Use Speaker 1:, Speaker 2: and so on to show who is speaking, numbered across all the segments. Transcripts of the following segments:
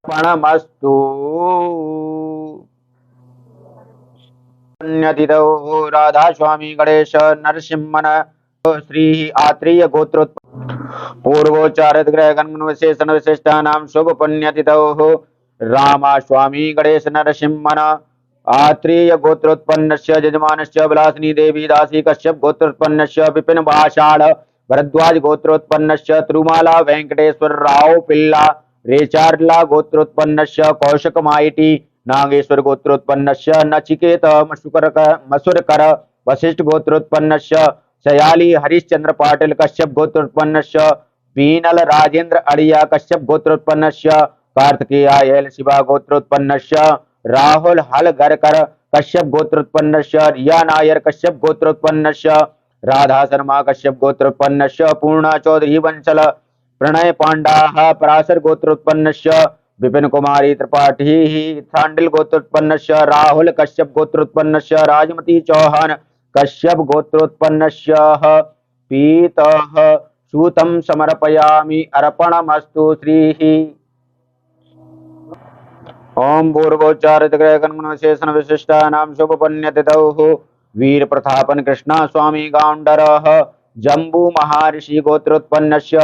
Speaker 1: अर्पणमस्तु। अन्यतिथौ राधा स्वामी गणेश नरसिंहन श्री आत्रेय गोत्रोत्पन्न पूर्वोच्चारित ग्रह गण विशेषण विशिष्टानां शुभ पुण्यतिथौ रामा स्वामी गणेश नरसिंहन आत्रेय गोत्रोत्पन्नस्य यजमानस्य विलासिनी देवी दासी कश्यप गोत्रोत्पन्नस्य विपिन भाषाण भरद्वाज गोत्रोत्पन्नस्य तिरुमाला वेंकटेश्वर राव पिल्ला रेचार्ला गोत्रोत्पन्नस्य कौशिक माइटी नागेश्वर गोत्रोत्पन्नस्य नचिकेत मसूरकर वशिष्ठ गोत्रोत्पन्नस्य शयाली हरिश्चंद्र पाटिल कश्यप गोत्रोत्पन्नस्य पीनल राजेंद्र अड़िया कश्यप गोत्रोत्पन्नस्य कार्तिकेय शिवा गोत्रोत्पन्नस्य राहुल हलगरकर कश्यप गोत्रोत्पन्नस्य रिया नायर कश्यप गोत्रोत्पन्नस्य राधा शर्मा कश्यप गोत्रोत्पन्नस्य पूर्णा चौधरी वंशल प्रणय पांडा पराशर गोत्रोत्पन्नस्य विपिन कुमारी त्रिपाठी थांडिल गोत्रोत्पन्नस्य राहुल कश्यप गोत्रोत्पन्नस्य राजमती चौहान कश्यप गोत्रोत्पन्नस्य पीतः सूतं समर्पयामि अर्पणमस्तु श्रीः। ओम पूर्वोच्चारित ग्रह गण विशेषण विशिष्टानां शुभ पुण्यतिथौ वीर प्रतापन कृष्णा स्वामी गांडरः जम्बू महर्षि गोत्रोत्पन्नस्य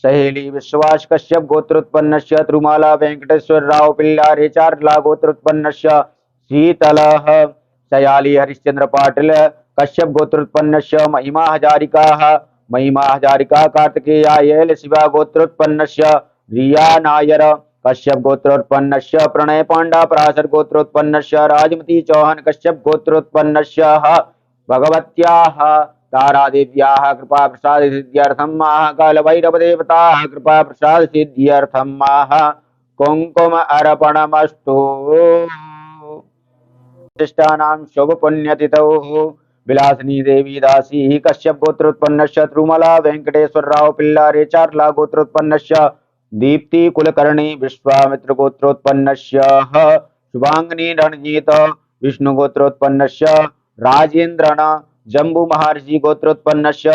Speaker 1: सहेली विश्वास कश्यप गोत्रोत्पन्नस्य तिरुमाला वेंकटेश्वर राव पिल्ला रेचार्ला गोत्रोत्पन्नस्य शीतलः शयाली हरिश्चंद्र पाटिल कश्यप गोत्रोत्पन्नस्य महिमा हजारिका कार्तिकेय शिवा गोत्रोत्पन्नस्य रिया नायर कश्यप गोत्रोत्पन्नस्य प्रणय पांडा पराशर गोत्रोत्पन्नस्य राजमती चौहान कश्यप गोत्रोत्पन्नस्य भगवत्याः तारादेव्याः कृपा प्रसाद सिद्ध्यर्थं महाकाल भैरव देवताः कृपा प्रसाद सिद्ध्यर्थं कुंकुम अर्पणमस्तु। विशिष्टानां शुभ पुण्यतिथौ विलासिनी देवी दासी कश्यप गोत्रोत्पन्नस्य तिरुमला वेंकटेश्वर राव पिल्ला रेचार्ला गोत्रोत्पन्नस्य दीप्ति कुलकर्णी विश्वामित्र गोत्रोत्पन्नस्य शुभांगिनी रणजीत विष्णु गोत्रोत्पन्नस्य राजेंद्रन जम्बू महर्षि गोत्रोत्पन्नस्य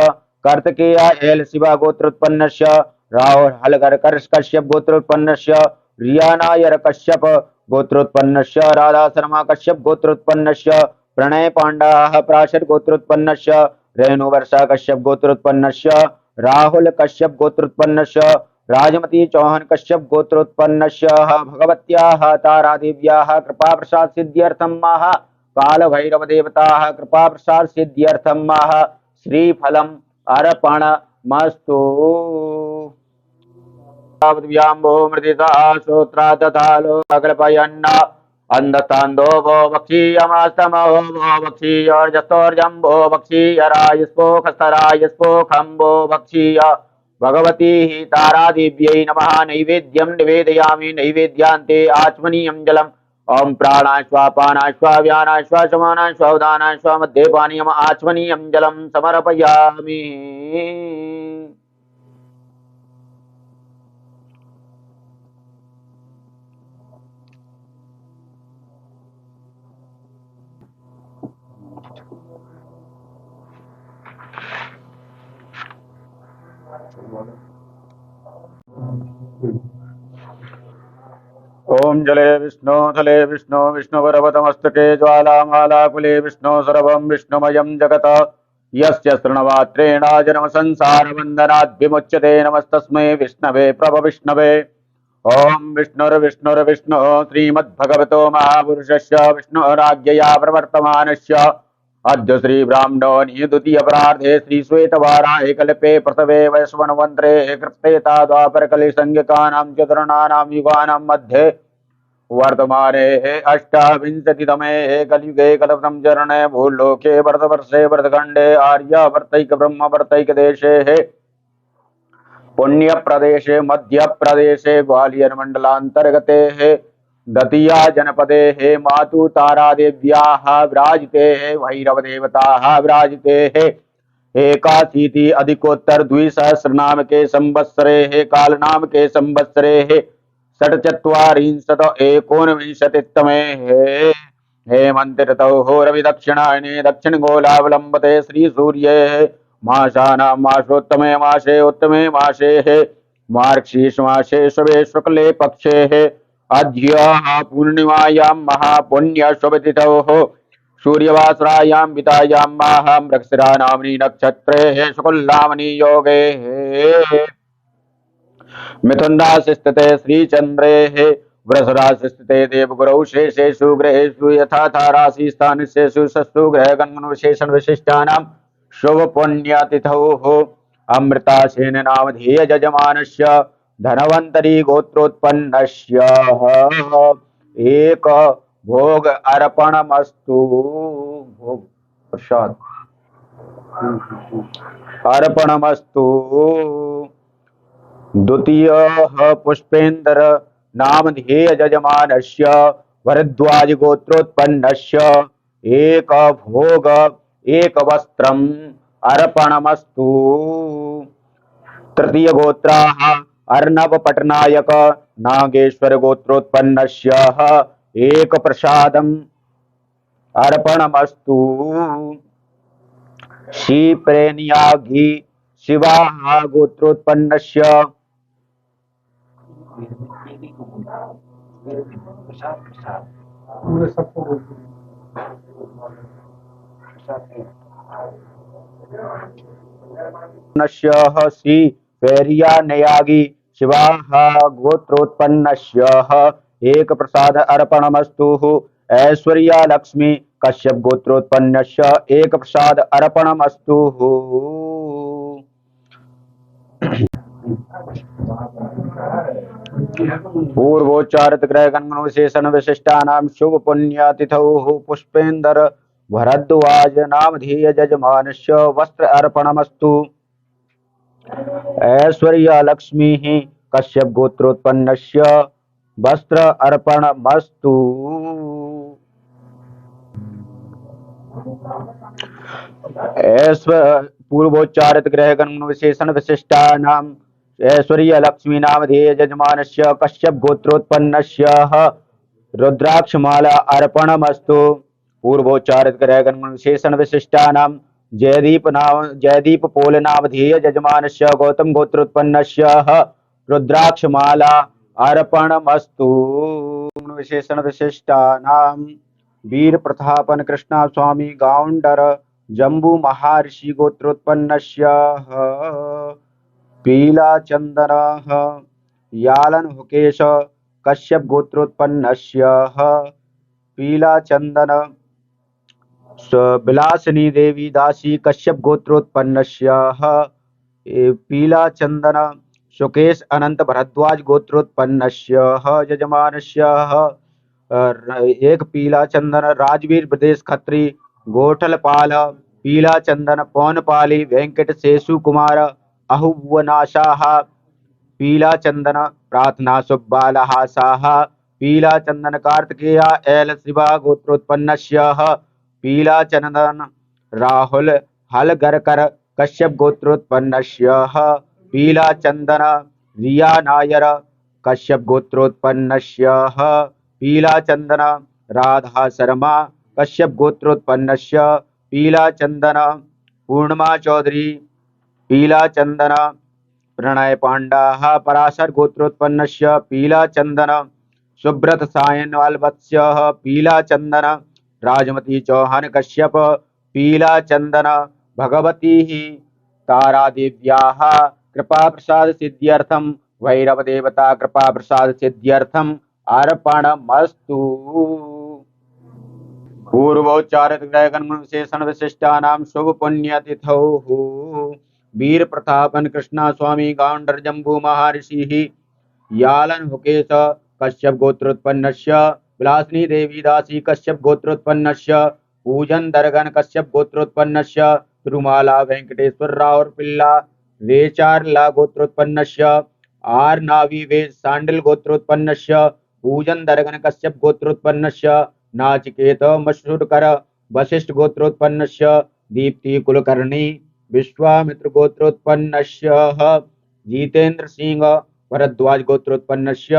Speaker 1: कार्तिकेय शिवा गोत्रोत्पन्नस्य राहुल हलगर कश्यप गोत्रोत्पन्नस्य रिया नायर कश्यप गोत्रोत्पन्नस्य राधा शर्मा कश्यप गोत्रोत्पन्नस्य प्रणय पांडा पराशर गोत्रोत्पन्नस्य रेणु वर्षा कश्यप गोत्रोत्पन्नस्य राहुल कश्यप गोत्रोत्पन्नस्य राजमती चौहान कश्यप गोत्रोत्पन्नस्य भगवत्याः तारादेव्याः कृपा प्रसाद सिद्ध्यर्थं काल भैरव देवताः कृपा प्रसाद सिद्ध्यर्थं श्रीफलम् अर्पणमस्तु। व्याम्बो मृदिता श्रोत्रा तथा लोकल्पयन्न अंधतांदो वो वक्षीयमास्तमो वो वक्षीयोर्जस्तोर्जम्बो वक्षीयरायुस्पोखस्तरायुस्पोखम्बो वक्षीय भगवती तारादिव्यै नमः। नैवेद्यं निवेदयामि नैवेद्यान्ते आचमनीयं जलम्। ओम प्राणाश्वा व्यानाश्वा समानाश्वा उदानाश्वा मध्ये पानीयम् आचमनीयं जलं समर्पयामि। ओम जले विष्णु थले विष्णु विष्णुवरवतमस्तके ज्वालामालाकुले विष्णु सर्वं विष्णुमयं जगत् यस्य शृण्वात्रेण जन्म संसार बन्धनात् विमुच्यते नमस्तस्मै विष्णवे प्रभ विष्णवे। ओम विष्णुर्विष्णुर्विष्णु श्रीमद्भगवतो महापुरुषस्य विष्णुराज्ञया प्रवर्तमानस्य अद्य श्री ब्राह्मणो द्वितीय परार्धे श्री श्वेतवाराहे कल्पे प्रथमे वैश्वनवन्त्रे कृत्तेता द्वापरकले संज्ञकानां चतुर्णानां युगानां मध्ये वर्तमाने अष्टाविंशतितमे कलियुगे कल्पतं चरणे भूलोके वर्तवर्षे वर्तखण्डे आर्यावर्तैक ब्रह्मवर्तैक देशे पुण्य प्रदेशे मध्य प्रदेशे ग्वालियर मंडलांतर्गते दतिया जनपदे मातु तारा देव्याः विराजिते भैरव देवताः विराजिते एकाशीति अधिकोत्तर द्विसहस्र नाम के संवत्सरे हे काल नाम के संवत्सरे हे षट्चत्वारिंशत् एकोनविंशतितमे हे हेमन्त ऋतौ होरवि दक्षिणायने दक्षिणगोलावलम्बते श्रीसूर्ये मासानां मासोत्तमे मासे उत्तमे मासे हे मार्गशीर्ष मासे शुभे शुक्ले पक्षे हे अद्य पूर्णिमायां महापुण्य शुभतिथौ सूर्यवासरायां वितायां माह मृगशिरा नाम्नि नक्षत्रे शुक्लनाम्नि योगे मिथुन राशि स्थिते श्रीचन्द्रे वृषराशि स्थिते देवगुरौ शेषेषु ग्रहेषु यथा राशि स्थानेषु सस्तु ग्रह गण विशेषण विशिष्टानां शुभ पुण्यतिथौ अमृतासेन नामधेय यजमानस्य धनवन्तरी गोत्रोत्पन्नस्य एक भोग अर्पणमस्तु। भोग प्रसाद अर्पणमस्तु। द्वितीय पुष्पेन्द्र नामधेय यजमानस्य भरद्वाज गोत्रोत्पन्नस्य एक भोग एक वस्त्रम् अर्पणमस्तु। तृतीय गोत्राः अर्णव पट्नायक नागेश्वर गोत्रोत्पन्नस्य एक प्रसादम् अर्पणमस्तु। श्रीप्रेनियाघी शिवाः गोत्रोत्पन्नस्य श्री पेरिया नयागी शिवाः गोत्रोत्पन्नस्य एक प्रसाद अर्पणमस्तु। ऐश्वर्या लक्ष्मी कश्यप गोत्रोत्पन्नस्य एक प्रसाद अर्पणमस्तु। पूर्वोच्चारित ग्रह गण विशेषण विशिष्टानां शुभ पुण्यतिथौ पुष्पेन्द्र भरद्वाज नामधेय यजमानस्य वस्त्र अर्पणमस्तु। ऐश्वर्या लक्ष्मी कश्यप गोत्रोत्पन्नस्य वस्त्र अर्पणमस्तु। पूर्वोच्चारित ग्रह गण विशेषण विशिष्टानां ऐश्वर्य लक्ष्मी नामधेय यजमानस्य कश्यप गोत्रोत्पन्नस्य रुद्राक्षमाला अर्पणमस्तु। पूर्वोच्चारित ग्रह गण विशेषण विशिष्टानां जयदीप पोल नामधेय यजमानस्य गौतम गोत्रोत्पन्नस्य रुद्राक्षमाला अर्पणमस्तु। विशेषण विशिष्टानां वीर प्रतापन कृष्णा स्वामी गाउंडर जम्बू महर्षि गोत्रोत्पन्नस्य पीला चंदन यालन हुकेश कश्यप गोत्रोत्पन्नस्य पीला चंदन विलासिनी देवी दासी कश्यप गोत्रोत्पन्नस्य पीला चंदन सुकेश अनंत भरद्वाज गोत्रोत्पन्नस्य यजमानस्य एक पीला चंदन राजवीर प्रदेश खत्री गोठलपाल पीला चंदन पौनपाली वेंकट शेषु कुमार अहुवनाशाह पीला चंदन प्रार्थना सुब्बालः साह पीला चंदन कार्तिकेया एल शिवा गोत्रोत्पन्नस्य पीला चंदन राहुल हलगरकर कश्यप गोत्रोत्पन्नस्य पीला चंदन रिया नायर कश्यप गोत्रोत्पन्नस्य पीला चंदन राधा शर्मा कश्यप गोत्रोत्पन्नस्य पीला चंदन पूर्णिमा चौधरी पीला चंदन प्रणय पांडा पराशर गोत्रोत्पन्नस्य पीला चंदन सुब्रत सायन वालवत्स्य पीला चंदन राजमती चौहान कश्यप पीला चंदन भगवती तारा देव्याः कृपा प्रसाद सिद्ध्यर्थम भैरव देवता कृपा प्रसाद सिद्ध्यर्थम अर्पणमस्तु। पूर्वोच्चारित ग्रह गण विशेषण विशिष्टानां शुभ पुण्यतिथौ वीर प्रतापन कृष्णा स्वामी गाउंडर जम्बू महर्षि यालन हुकेश कश्यप गोत्रोत्पन्नस्य विलासिनी देवी दासी कश्यप गोत्रोत्पन्नस्य पूजन दरगन कश्यप गोत्रोत्पन्नस्य तिरुमाला वेंकटेश्वर राव पिल्ला रेचारला गोत्रोत्पन्नस्य आर नावी वेद सांडल गोत्रोत्पन्नस्य पूजन दरगन कश्यप गोत्रोत्पन्नस्य नाचिकेत मशूरकर वशिष्ठ गोत्रोत्पन्नस्य दीप्ति कुलकर्णी विश्वामित्र गोत्रोत्पन्नस्य जितेन्द्र सिंह भरद्वाज गोत्रोत्पन्नस्य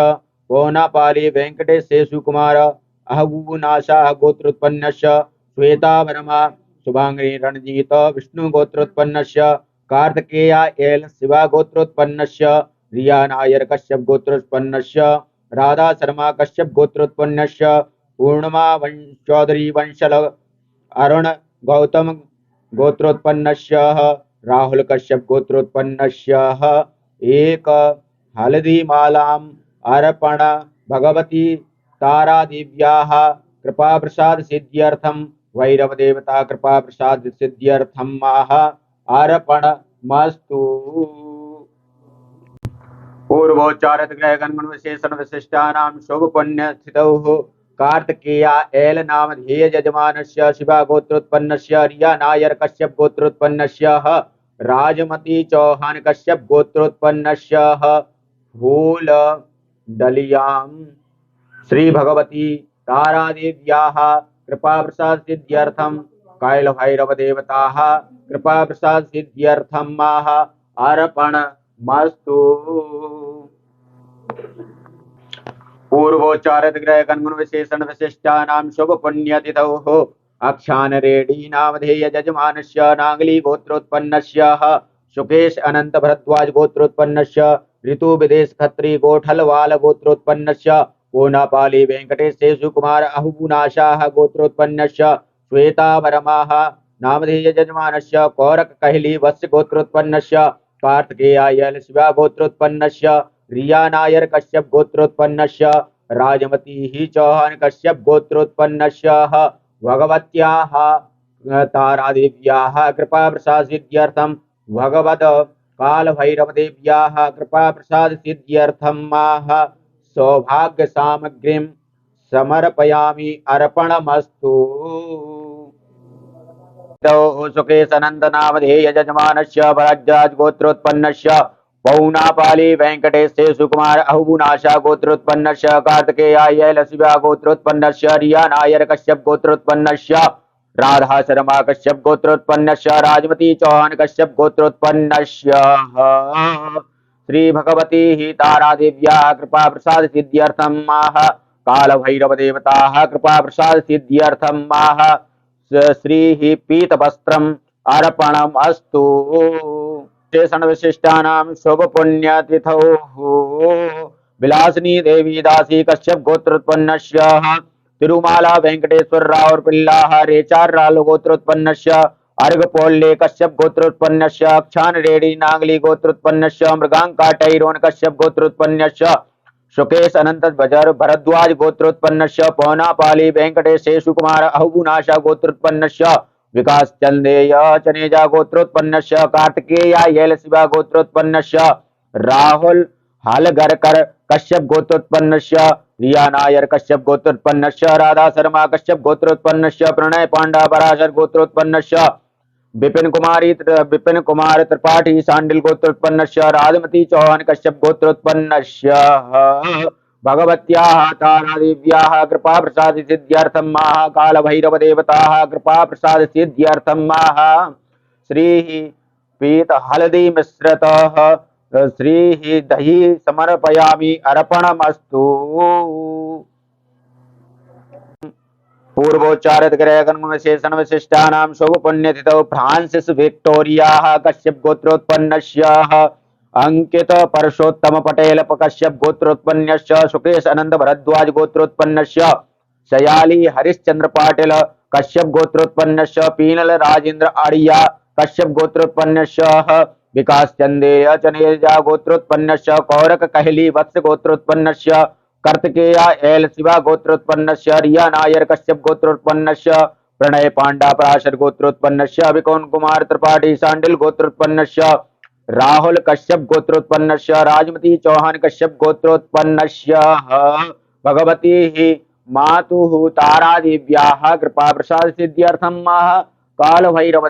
Speaker 1: पौनापाली वेंकटेश शेषुकुमार अहबूनाशा गोत्रोत्पन्नस्य श्वेता वर्मा शुभांगी रणजीत विष्णु गोत्रोत्पन्नस्य कार्तिकेया एल शिवा गोत्रोत्पन्नस्य रिया नायर कश्यप गोत्रोत्पन्नस्य राधा शर्मा कश्यप गोत्रोत्पन्नस्य पूर्णिमा चौधरी वंशल अरुण गौतम गोत्रोत्पन्नस्य राहुल कश्यप गोत्रोत्पन्नस्य एक हल्दीमालाम् अर्पण भगवती तारादेव्याः कृपाप्रसाद सिद्ध्यर्थं भैरव देवता कृपाप्रसाद सिद्ध्यर्थं अर्पणमस्तु। पूर्वोच्चारित ग्रहगण विशेषण विशिष्टानां शुभ पुण्य स्थितौ कार्तिकेया एल नामधेय यजमानस्य शिवा गोत्रोत्पन्नस्य रिया नायर कश्यप गोत्रोत्पन्नस्य राजमती चौहान कश्यप गोत्रोत्पन्नस्य फूल डलियां श्री भगवती तारादेव्याः कृपाप्रसाद सिद्ध्यर्थं कैल भैरव देवताः कृपाप्रसाद सिद्ध्यर्थं अर्पणमस्तु। पूर्वोच्चारित ग्रहगण विशेषण विशिष्टानां शुभ पुण्यतिथौ अक्षान रेड्डी नामधेय यजमानस्य नागली गोत्रोत्पन्नस्य सुकेश अनंत भरद्वाज गोत्रोत्पन्नस्य ऋतु विदेश खत्री गोठलवाल गोत्रोत्पन्नस्य कोनापाली वेंकटेश शेषुकुमार अहुबुनाशाः गोत्रोत्पन्नस्य श्वेता वर्माः नामधेय यजमानस्य कौरक कहली वत्स गोत्रोत्पन्नस्य कार्तिकेया यल शिवा गोत्रोत्पन्नस्य रिया नायर कश्यप गोत्रोत्पन्नस्य राजमती चौहान कश्यप गोत्रोत्पन्नस्य भगवत्याः तारादेव्याः कृपाप्रसाद सिद्ध्यर्थं भगवत काल भैरव देव्याः कृपाप्रसाद सिद्ध्यर्थं सौभाग्य सामग्रीं समर्पयामि अर्पणमस्तु। सुकेश अनंत नामधेय यजमानस्य भरद्वाज गोत्रोत्पन्नस्य पौनापाली वेंकटेश शेषुकुमार अहुबुनाशा गोत्रोत्पन्नस्य कार्तिकेया यल शिवा गोत्रोत्पन्नस्य रिया नायर कश्यप गोत्रोत्पन्नस्य राधा शर्मा कश्यप गोत्रोत्पन्नस्य राजमती चौहान कश्यप गोत्रोत्पन्नस्य श्री भगवती तारादेव्याः कृपा प्रसाद सिद्ध्यर्थं काल भैरव देवताः कृपा प्रसाद सिद्ध्यर्थं श्री पीत वस्त्रम अर्पणमस्तु। शेषण विशिष्टानां शुभ पुण्य तिथौ विलासिनी देवी दासी कश्यप गोत्रोत्पन्नस्य तिरुमाला वेंकटेश्वर राव पिल्ला रेचार राल गोत्रोत्पन्नस्य अर्घपोल्ले कश्यप गोत्रोत्पन्नस्य अक्षान रेड्डी नागली गोत्रोत्पन्नस्य मृगांका टैरोन कश्यप गोत्रोत्पन्नस्य सुकेश अनंत बजर भरद्वाज गोत्रोत्पन्नस्य पौनापाली वेंकटेश शेषुकुमार अहुबुनाशा गोत्रोत्पन्नस्य विकास चंदेय चनेजा गोत्रोत्पन्नस्य कार्तिकेया येल शिवा गोत्रोत्पन्नस्य राहुल हालगरकर कश्यप गोत्रोत्पन्नस्य रिया नायर कश्यप गोत्रोत्पन्नस्य राधा शर्मा कश्यप गोत्रोत्पन्नस्य प्रणय पांडा पराशर गोत्रोत्पन्नस्य विपिन कुमार त्रिपाठी सांडिल गोत्रोत्पन्नस्य राजमती चौहान कश्यप गोत्रोत्पन्नस्य भगवत्याः तारादेव्याः कृपा प्रसाद सिद्ध्यर्थं काल भैरव देवताः कृपा प्रसाद सिद्ध्यर्थं श्री पीत हल्दी मिश्रतः श्री दही समर्पयामि अर्पणमस्तु। पूर्वोच्चारित ग्रहगण विशेषण विशिष्टानां शुभ पुण्यतिथौ फ्रांसिस विक्टोरिया कश्यप गोत्रोत्पन्नस्य अंकित परशोत्तम पटेल कश्यप गोत्रोत्पन्नस्य सुकेश अनंत भरद्वाज गोत्रोत्पन्नस्य शयाली हरिश्चंद्र पाटिल कश्यप गोत्रोत्पन्नस्य पीनल राजेंद्र आड़िया कश्यप गोत्रोत्पन्नस्य विकास चंदेय चनेजा गोत्रोत्पन्नस्य कौरक कहली वत्स गोत्रोत्पन्नस्य कार्तिकेया एल शिवा गोत्रोत्पन्नस्य रिया नायर कश्यप गोत्रोत्पन्नस्य प्रणय पांडा पराशर गोत्रोत्पन्नस्य विकोन कुमार त्रिपाठी सांडिल गोत्रोत्पन्नस्य राहुल कश्यप गोत्रोत्पन्नस्य राजमती चौहान कश्यप गोत्रोत्पन्नस्य भगवती मातुः तारादेव्याः कृपा प्रसाद सिद्ध्यर्थं काल भैरव